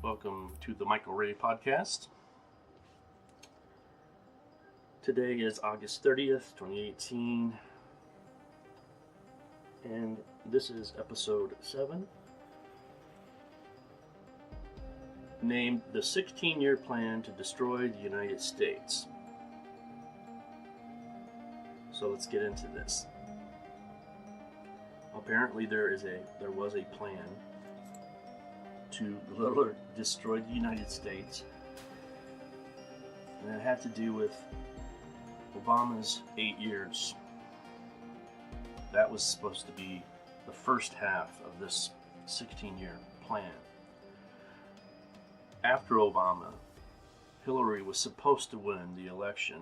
Welcome to the Michael Ray Podcast. Today is August 30th, 2018, and this is episode 7, named The 16-Year Plan to Destroy the United States. So let's get into this. Apparently there was a plan to literally destroy the United States, and it had to do with Obama's 8 years. That was supposed to be the first half of this 16-year plan. After Obama, Hillary was supposed to win the election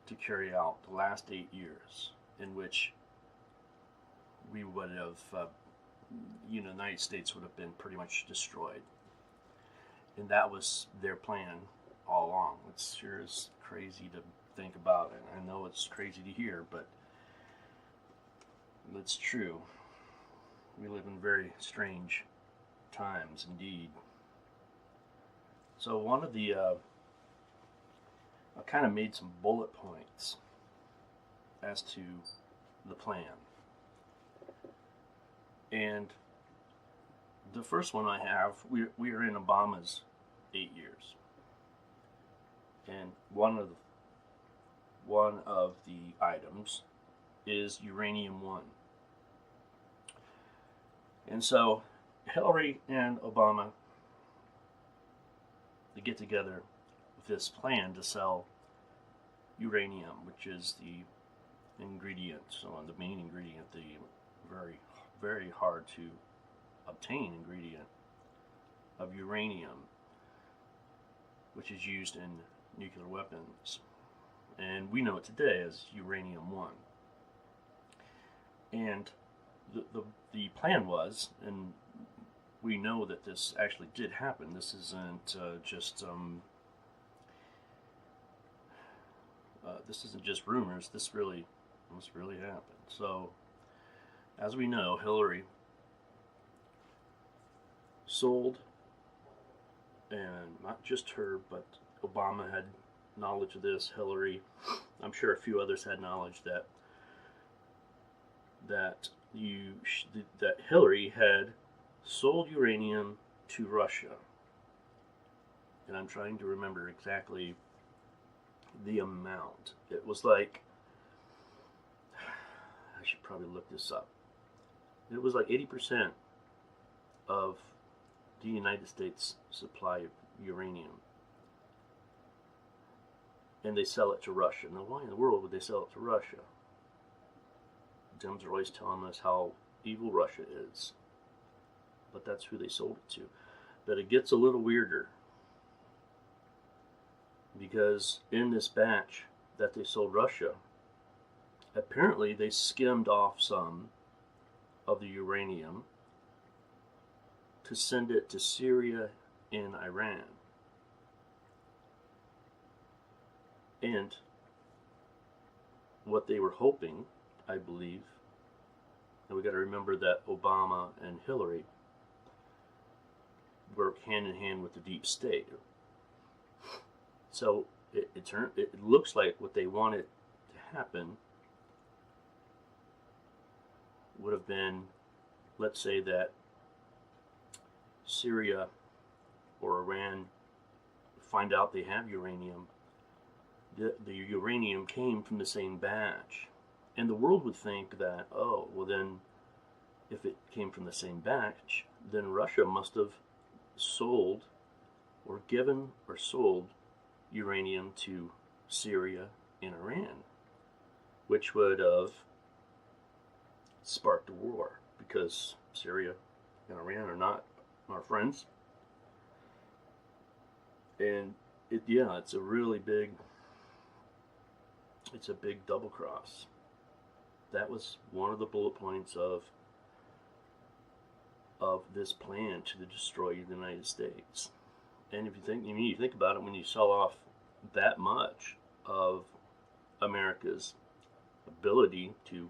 to carry out the last 8 years, in which we would have the United States would have been pretty much destroyed. And that was their plan all along. It sure is crazy to think about it. I know it's crazy to hear, but it's true. We live in very strange times indeed. So one of the, I kind of made some bullet points as to the plan. And the first one I have, we are in Obama's 8 years, and one of the items is Uranium One. And so Hillary and Obama, they get together with this plan to sell uranium, which is the ingredient, so the main ingredient, the very, very hard to obtain ingredient of uranium, which is used in nuclear weapons. And we know it today as Uranium One. And the plan was, and we know that this actually did happen. This isn't this isn't just rumors. This really happened. So, as we know, Hillary sold, and not just her, but Obama had knowledge of this. Hillary, I'm sure a few others had knowledge that Hillary had sold uranium to Russia. And I'm trying to remember exactly the amount. It was like, I should probably look this up. It was like 80% of the United States supply of uranium. And they sell it to Russia. Now, why in the world would they sell it to Russia? Dems are always telling us how evil Russia is. But that's who they sold it to. But it gets a little weirder, because in this batch that they sold Russia, apparently they skimmed off some of the uranium to send it to Syria and Iran. And what they were hoping, I believe, and we got to remember that Obama and Hillary work hand in hand with the deep state. So it looks like what they wanted to happen would have been, let's say that Syria or Iran find out they have uranium. The uranium came from the same batch, and the world would think that, oh, well then, if it came from the same batch, then Russia must have sold or given or sold uranium to Syria and Iran, which would have sparked a war, because Syria and Iran are not our friends. And it's a really big, it's a big double cross. That was one of the bullet points of this plan to destroy the United States. And if you think about it, when you sell off that much of America's ability to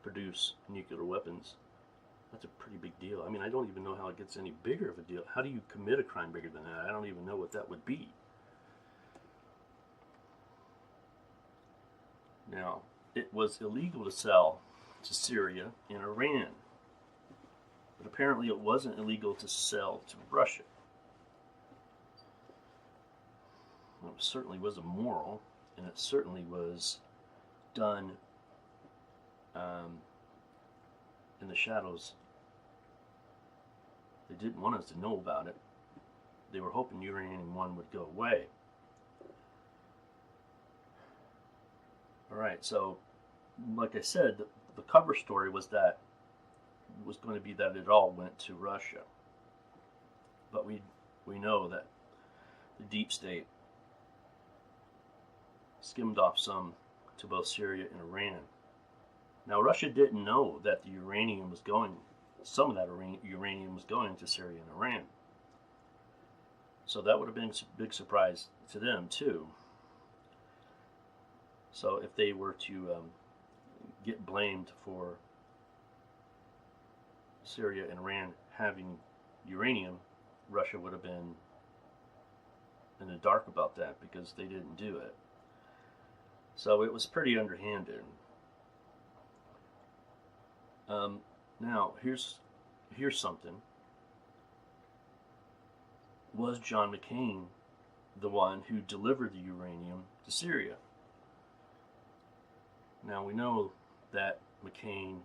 produce nuclear weapons, That's a pretty big deal. I mean, I don't even know how it gets any bigger of a deal. How do you commit a crime bigger than that? I don't even know what that would be. Now, it was illegal to sell to Syria and Iran, but apparently it wasn't illegal to sell to Russia. Well, it certainly was immoral, and it certainly was done in the shadows. They didn't want us to know about it. They were hoping Uranium One would go away. Alright, so like I said, the cover story was going to be that it all went to Russia. But we know that the deep state skimmed off some to both Syria and Iran. Now, Russia didn't know that the uranium was going, some of that uranium was going to Syria and Iran. So that would have been a big surprise to them, too. So if they were to get blamed for Syria and Iran having uranium, Russia would have been in the dark about that because they didn't do it. So it was pretty underhanded. Now, here's something. Was John McCain the one who delivered the uranium to Syria? Now, we know that McCain,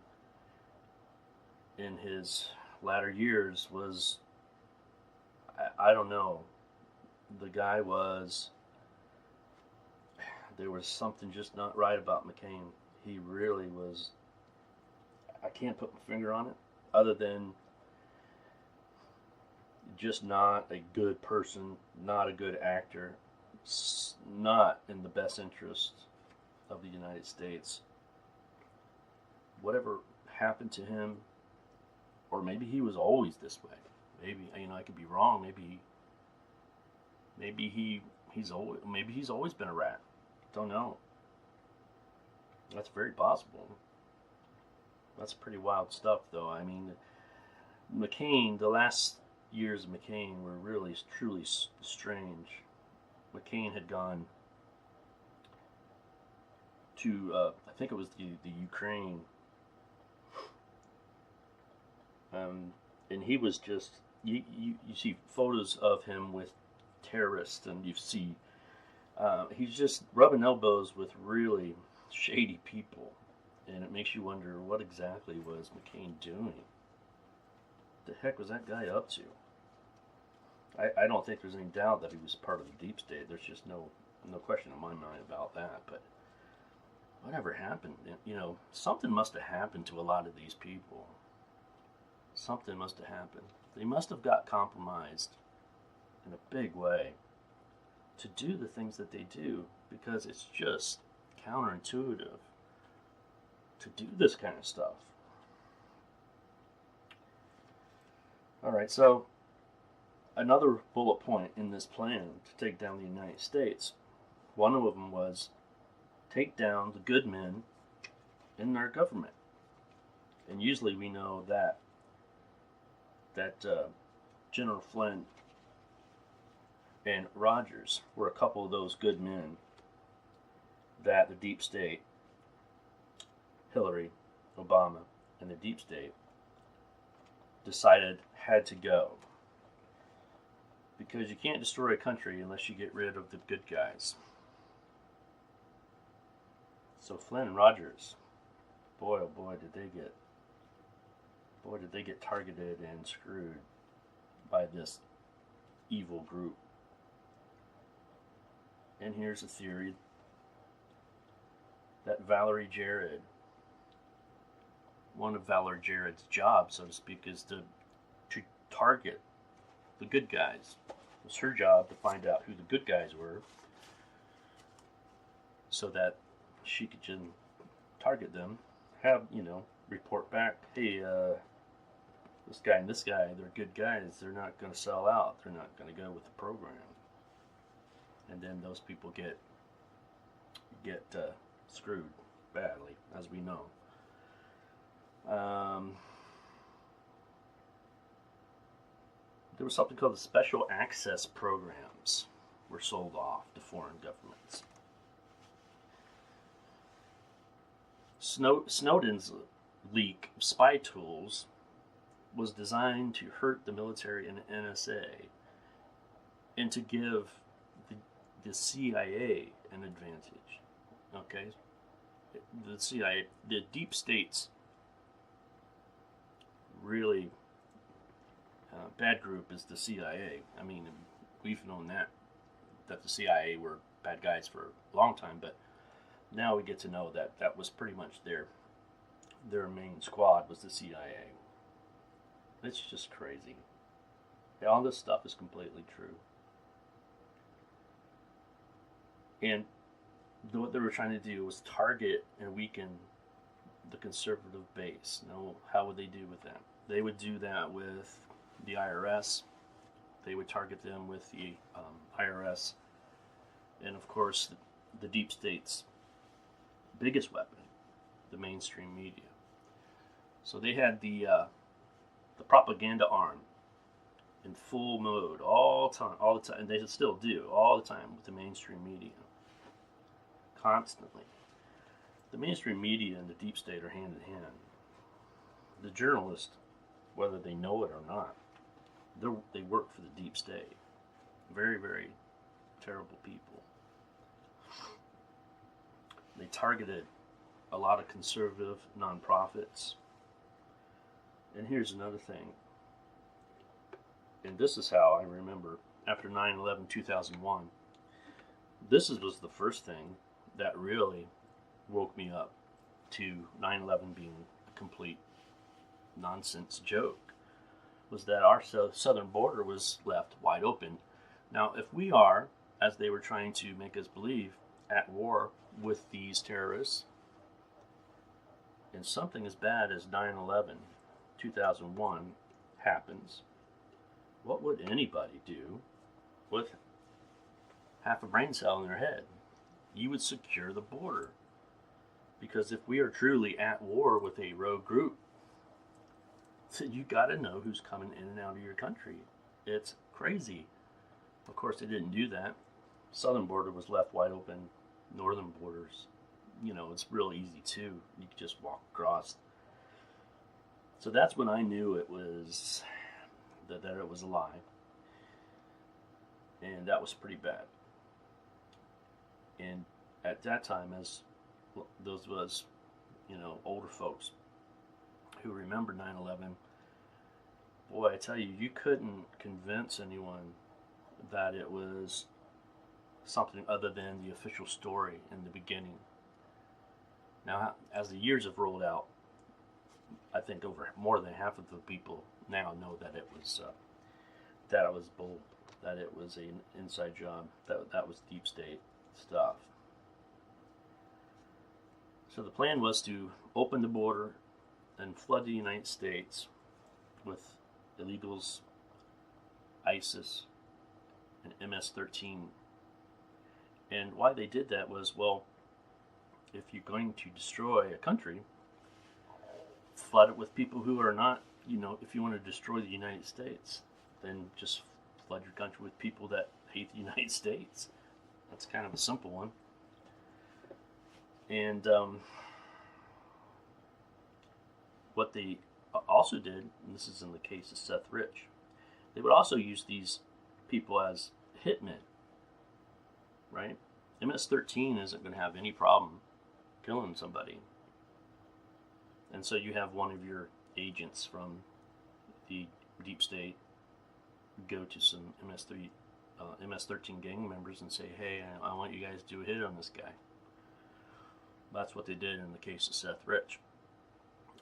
in his latter years, was, I don't know, the guy was, there was something just not right about McCain. He really was, I can't put my finger on it, other than just not a good person, not a good actor, not in the best interest of the United States. Whatever happened to him, or maybe he was always this way. Maybe, I could be wrong. Maybe he's always been a rat. Don't know. That's very possible. That's pretty wild stuff, though. I mean, McCain, the last years of McCain were really, truly strange. McCain had gone to, I think it was the Ukraine, and he was just, you see photos of him with terrorists, and you see, he's just rubbing elbows with really shady people. And it makes you wonder, what exactly was McCain doing? What the heck was that guy up to? I don't think there's any doubt that he was part of the deep state. There's just no question in my mind about that. But whatever happened, something must have happened to a lot of these people. Something must have happened. They must have got compromised in a big way to do the things that they do, because it's just counterintuitive to do this kind of stuff. Alright, so another bullet point in this plan to take down the United States, one of them was take down the good men in our government. And usually we know that General Flynn and Rogers were a couple of those good men that the deep state, Hillary, Obama, and the deep state decided had to go. Because you can't destroy a country unless you get rid of the good guys. So Flynn and Rogers, boy oh boy did they get targeted and screwed by this evil group. And here's a theory that Valerie Jarrett, one of Valerie Jarrett's jobs, so to speak, is to target the good guys. It was her job to find out who the good guys were so that she could just target them, have, report back, hey, this guy and this guy, they're good guys, they're not going to sell out, they're not going to go with the program. And then those people get screwed badly, as we know. there was something called the Special Access Programs were sold off to foreign governments. Snowden's leak of spy tools was designed to hurt the military and the NSA and to give the CIA an advantage. Okay? The CIA, the deep states, really bad group is the CIA. I mean, we've known that the CIA were bad guys for a long time, but now we get to know that that was pretty much their main squad was the CIA. It's just crazy. All this stuff is completely true. And what they were trying to do was target and weaken the conservative base. Now, how would they do with that? They would do that with the IRS. They would target them with the IRS. And of course, the deep state's biggest weapon, the mainstream media. So they had the propaganda arm in full mode all the time, and they still do all the time with the mainstream media, constantly. The mainstream media and the deep state are hand in hand. The journalists, whether they know it or not, they work for the deep state. Very, very terrible people. They targeted a lot of conservative nonprofits. And here's another thing. And this is how I remember after 9/11/2001. This was the first thing that really woke me up to 9/11 being a complete nonsense joke, was that our southern border was left wide open. Now, if we are, as they were trying to make us believe, at war with these terrorists, and something as bad as 9/11/2001 happens, what would anybody do with half a brain cell in their head? You would secure the border. Because if we are truly at war with a rogue group, then you got to know who's coming in and out of your country. It's crazy. Of course, they didn't do that. Southern border was left wide open. Northern borders, it's real easy too. You could just walk across. So that's when I knew it was that it was a lie, and that was pretty bad. And at that time, as those of us, older folks who remember 9/11, boy, I tell you, you couldn't convince anyone that it was something other than the official story in the beginning. Now, as the years have rolled out, I think over more than half of the people now know that it was bull, that it was an inside job, that was deep state stuff. So the plan was to open the border and flood the United States with illegals, ISIS, and MS-13. And why they did that was, well, if you're going to destroy a country, flood it with people who are not, if you want to destroy the United States, then just flood your country with people that hate the United States. That's kind of a simple one. And what they also did, and this is in the case of Seth Rich, they would also use these people as hitmen, right? MS-13 isn't going to have any problem killing somebody. And so you have one of your agents from the deep state go to some MS-13 gang members and say, hey, I want you guys to do a hit on this guy. That's what they did in the case of Seth Rich.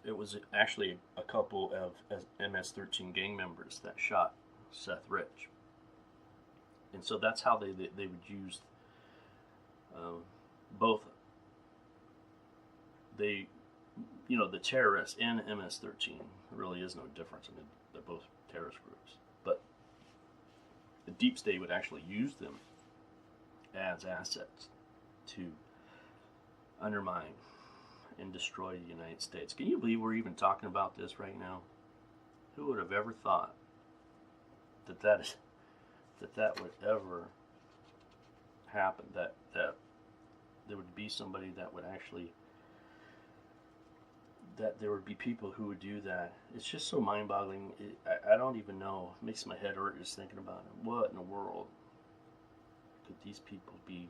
It was actually a couple of MS-13 gang members that shot Seth Rich. And so that's how they would use both the terrorists and MS-13. There really is no difference. I mean, they're both terrorist groups. But the deep state would actually use them as assets to undermine and destroy the United States. Can you believe we're even talking about this right now? Who would have ever thought that would ever happen. That there would be somebody that would actually, that there would be people who would do that. It's just so mind-boggling. I don't even know. It makes my head hurt just thinking about it. What in the world could these people be?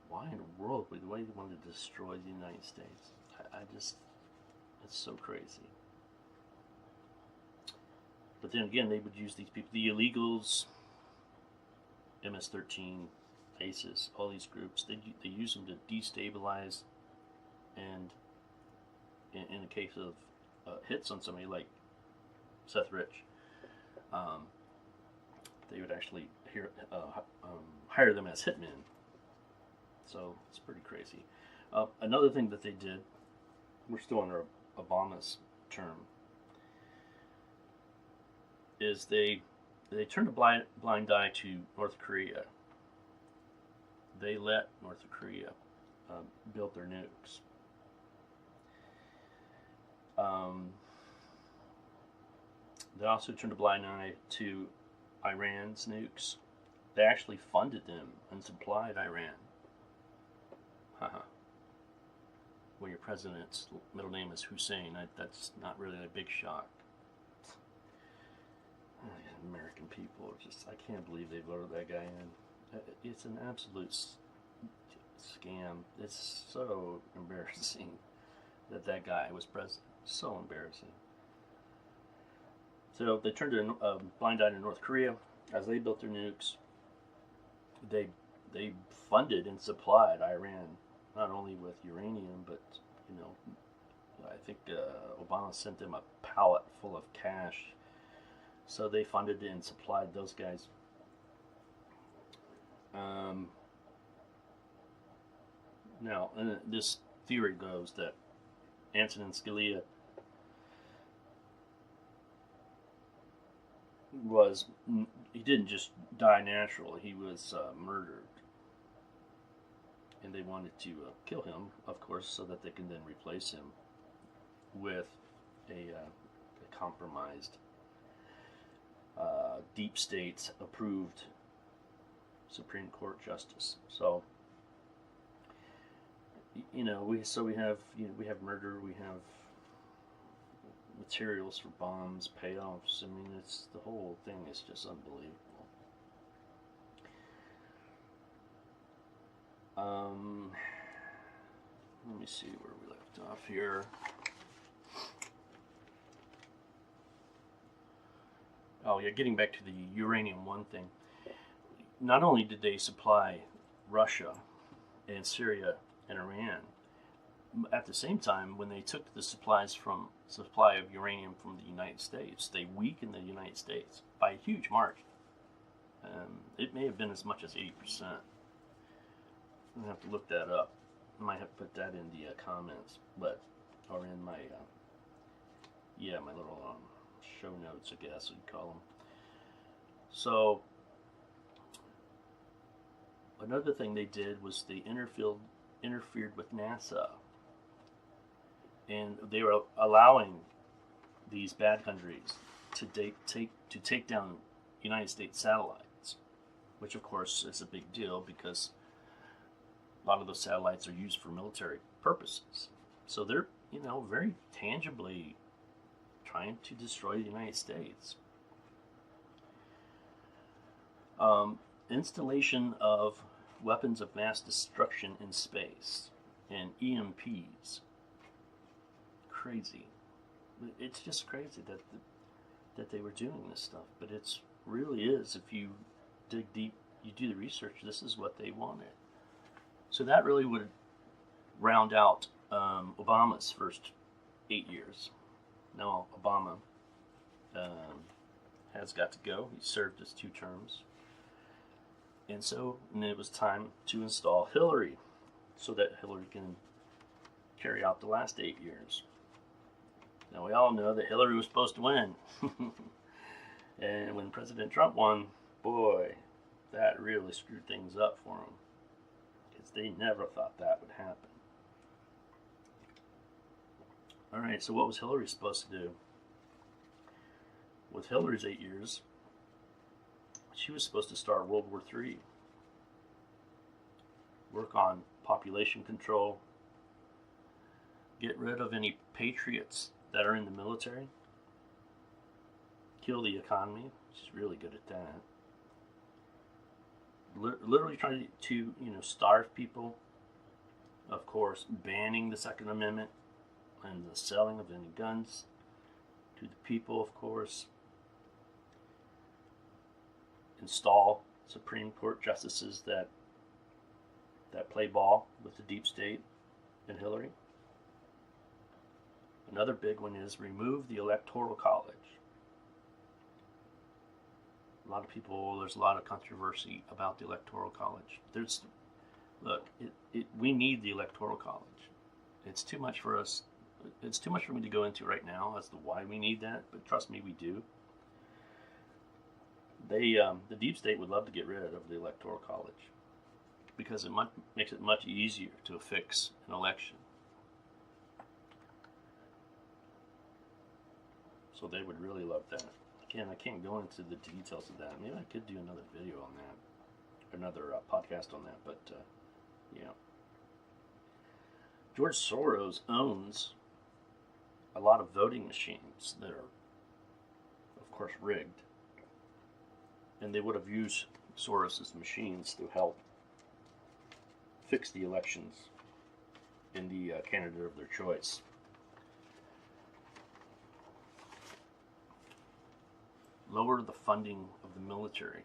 Why in the world would they want to destroy the United States? I just, it's so crazy. But then again, they would use these people, the illegals, MS-13, ISIS, all these groups. They use them to destabilize, and in the case of hits on somebody like Seth Rich, they would actually hire them as hitmen. So it's pretty crazy. Another thing that they did, we're still under Obama's term, is they turned a blind eye to North Korea. They let North Korea build their nukes. They also turned a blind eye to Iran's nukes. They actually funded them and supplied Iran. When your president's middle name is Hussein, that's not really a big shock. American people, I can't believe they voted that guy in. It's an absolute scam. It's so embarrassing that guy was president. So embarrassing. So they turned a blind eye to North Korea as they built their nukes. They funded and supplied Iran not only with uranium, but I think Obama sent them a pallet full of cash. So they funded and supplied those guys. Now, this theory goes that Antonin Scalia he didn't just die naturally, he was murdered. And they wanted to kill him, of course, so that they can then replace him with a compromised, deep state approved Supreme Court justice. So we have murder, we have materials for bombs, payoffs. I mean, it's the whole thing is just unbelievable. Let me see where we left off here. Oh yeah, getting back to the uranium one thing. Not only did they supply Russia and Syria and Iran, at the same time, when they took the supply of uranium from the United States, they weakened the United States by a huge margin. It may have been as much as 80%. I'm going to have to look that up. I might have to put that in the comments, or in my, my little show notes, I guess you'd call them. So, another thing they did was they interfered with NASA. And they were allowing these bad countries to take down United States satellites, which of course is a big deal because a lot of those satellites are used for military purposes. So they're, very tangibly trying to destroy the United States. Installation of weapons of mass destruction in space and EMPs. Crazy. It's just crazy that they were doing this stuff, but it's really is, if you dig deep, you do the research, this is what they wanted. So that really would round out Obama's first 8 years. Now Obama has got to go. He served his 2 terms. And it was time to install Hillary so that Hillary can carry out the last 8 years. Now we all know that Hillary was supposed to win. And when President Trump won, boy, that really screwed things up for him. Because they never thought that would happen. Alright, so what was Hillary supposed to do? With Hillary's 8 years, She was supposed to start World War III, work on population control, get rid of any patriots that are in the military, kill the economy. She's really good at that. Literally trying to starve people. Of course, banning the Second Amendment and the selling of any guns to the people, of course. Install Supreme Court justices that play ball with the deep state and Hillary. Another big one is remove the Electoral College. There's a lot of controversy about the Electoral College. We need the Electoral College. It's too much for us. It's too much for me to go into right now as to why we need that, but trust me, we do. The deep state would love to get rid of the Electoral College because it makes it much easier to fix an election. So they would really love that. Again, I can't go into the details of that. Maybe I could do another video on that, another podcast on that. But yeah, George Soros owns a lot of voting machines that are, of course, rigged, and they would have used Soros's machines to help fix the elections in the candidate of their choice. Lower the funding of the military.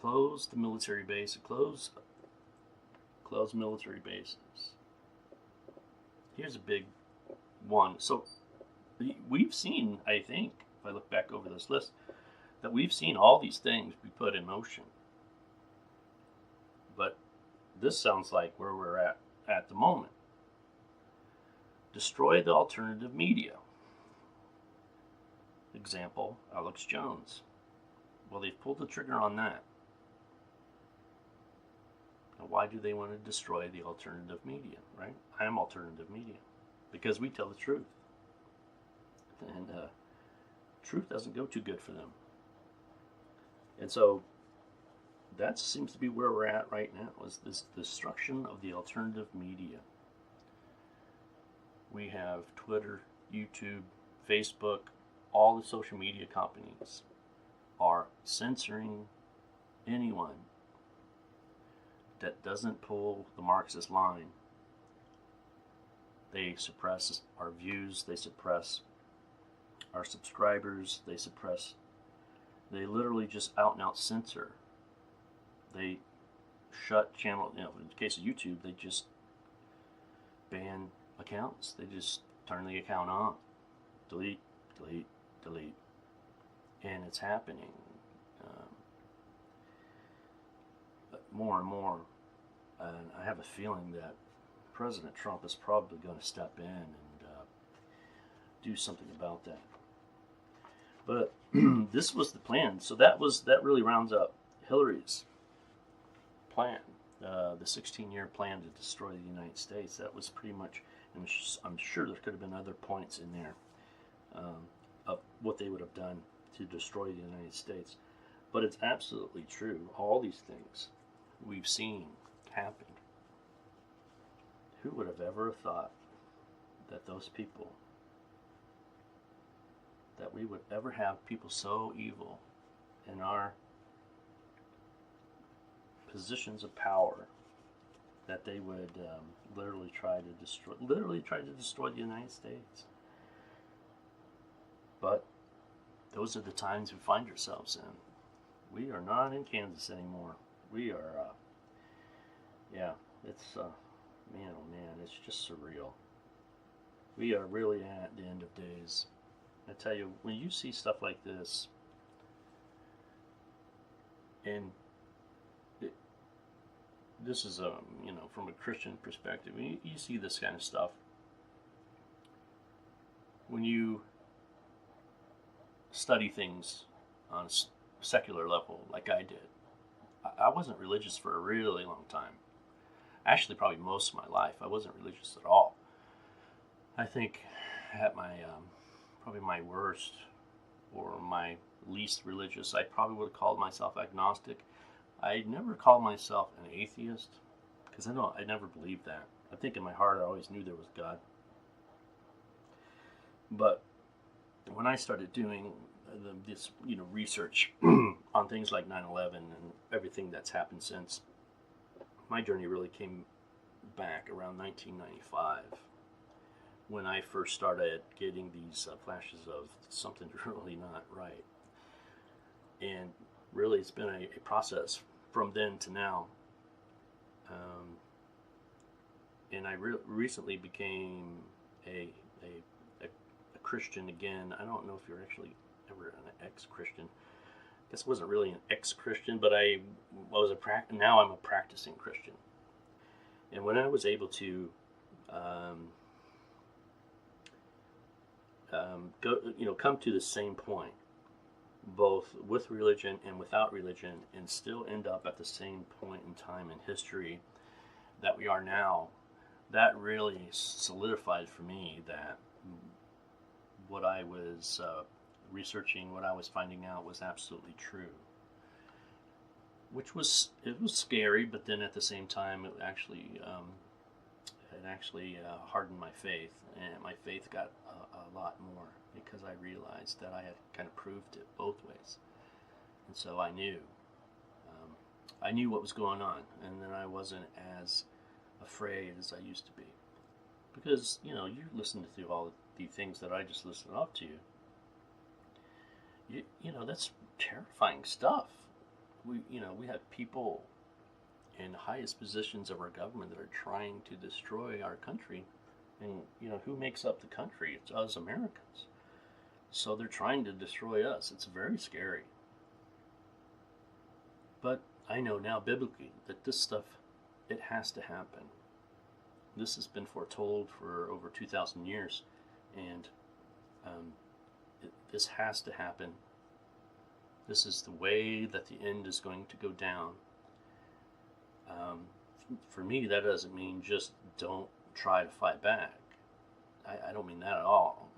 Close the military base. Close military bases. Here's a big one. So we've seen, I think, if I look back over this list, that we've seen all these things be put in motion. But this sounds like where we're at the moment. Destroy the alternative media. Example, Alex Jones. Well, they've pulled the trigger on that. Now, why do they want to destroy the alternative media, right? I am alternative media because we tell the truth. And truth doesn't go too good for them. And so that seems to be where we're at right now, is this destruction of the alternative media. We have Twitter, YouTube, Facebook, all the social media companies are censoring anyone that doesn't pull the Marxist line. They suppress our views, they suppress our subscribers, they literally just out and out censor. They shut channel, in the case of YouTube, they just ban accounts. They just turn the account on. Delete. And it's happening more and more. And I have a feeling that President Trump is probably going to step in and do something about that. But this was the plan. So that really rounds up Hillary's plan, the 16-year plan to destroy the United States. That was pretty much, and I'm sure there could have been other points in there of what they would have done to destroy the United States. But it's absolutely true. All these things we've seen happen. Who would have ever thought that those people, that we would ever have people so evil in our positions of power that they would literally try to destroy the United States? But those are the times we find ourselves in. We are not in Kansas anymore. We are, it's, man, oh man, it's just surreal. We are really at the end of days. I tell you, when you see stuff like this, and this is, from a Christian perspective, when you see this kind of stuff, when you study things on a secular level like I did. I wasn't religious for a really long time. Actually, probably most of my life, I wasn't religious at all. I think at my, probably my worst, or my least religious. I probably would have called myself agnostic. I never called myself an atheist because I never believed that. I think in my heart I always knew there was God. But when I started doing this, research on things like 9/11 and everything that's happened since, my journey really came back around 1995 when I first started getting these flashes of something's really not right. And really, it's been a process from then to now. And I recently became a Christian again. I don't know if you're actually ever an ex-Christian. I guess I wasn't really an ex-Christian, but I was now I'm a practicing Christian. And when I was able to come to the same point, both with religion and without religion, and still end up at the same point in time in history that we are now, that really solidified for me that what I was researching, what I was finding out was absolutely true. It was scary, but then at the same time, it actually hardened my faith, and my faith got a lot more because I realized that I had kind of proved it both ways, and so I knew what was going on, and then I wasn't as afraid as I used to be, because you listen to all the things that I just listed off to you. That's terrifying stuff. We have people in the highest positions of our government that are trying to destroy our country, and who makes up the country? It's us Americans. So they're trying to destroy us. It's very scary. But I know now biblically that this stuff, it has to happen. This has been foretold for over 2,000 years, and this has to happen. This is the way that the end is going to go down. For me, that doesn't mean just don't try to fight back. I don't mean that at all.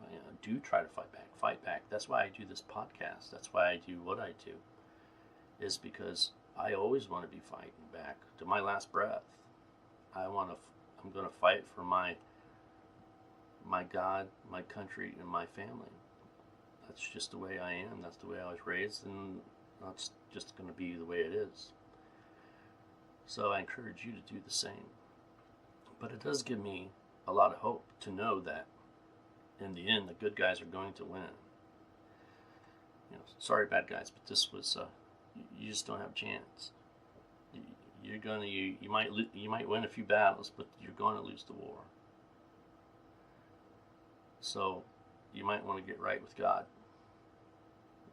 Do try to fight back. Fight back. That's why I do this podcast. That's why I do what I do. Is because I always want to be fighting back to my last breath. I'm going to fight for my God, my country, and my family. That's just the way I am. That's the way I was raised, and that's just going to be the way it is. So I encourage you to do the same. But it does give me a lot of hope to know that in the end, the good guys are going to win. Sorry, bad guys, but this was you just don't have a chance. You might win a few battles, but you're going to lose the war. So you might want to get right with God.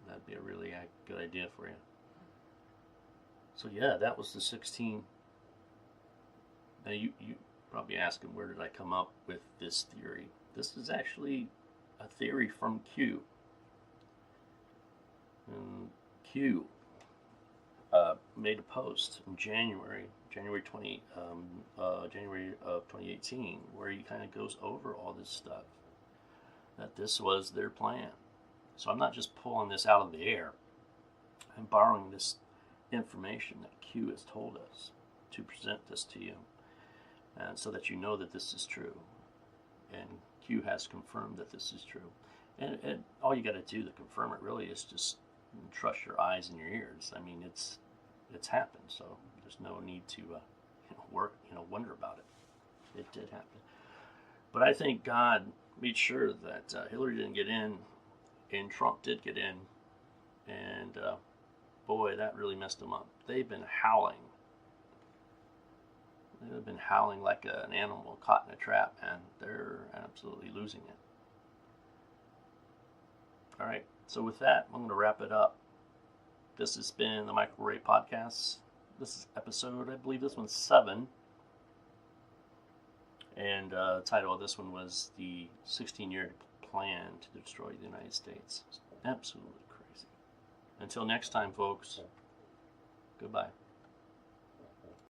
That'd be a really good idea for you. So yeah, that was the 16. Now you probably asking, where did I come up with this theory? This is actually a theory from Q. And Q made a post in January of 2018, where he kind of goes over all this stuff, that this was their plan. So I'm not just pulling this out of the air. I'm borrowing this information that Q has told us to present this to you, and so that you know that this is true. And Q has confirmed that this is true. And all you got to do to confirm it really is just trust your eyes and your ears. I mean, it's happened, so there's no need to wonder about it. It did happen. But I think God made sure that Hillary didn't get in, and Trump did get in, and boy, that really messed them up. They've been howling. They've been howling like an animal caught in a trap, and they're absolutely losing it. All right, so with that, I'm going to wrap it up. This has been the Michael Ray Podcast. This is episode, I believe this one's 7. And the title of this one was The 16-Year Plan to Destroy the United States. It's absolutely crazy. Until next time, folks, goodbye.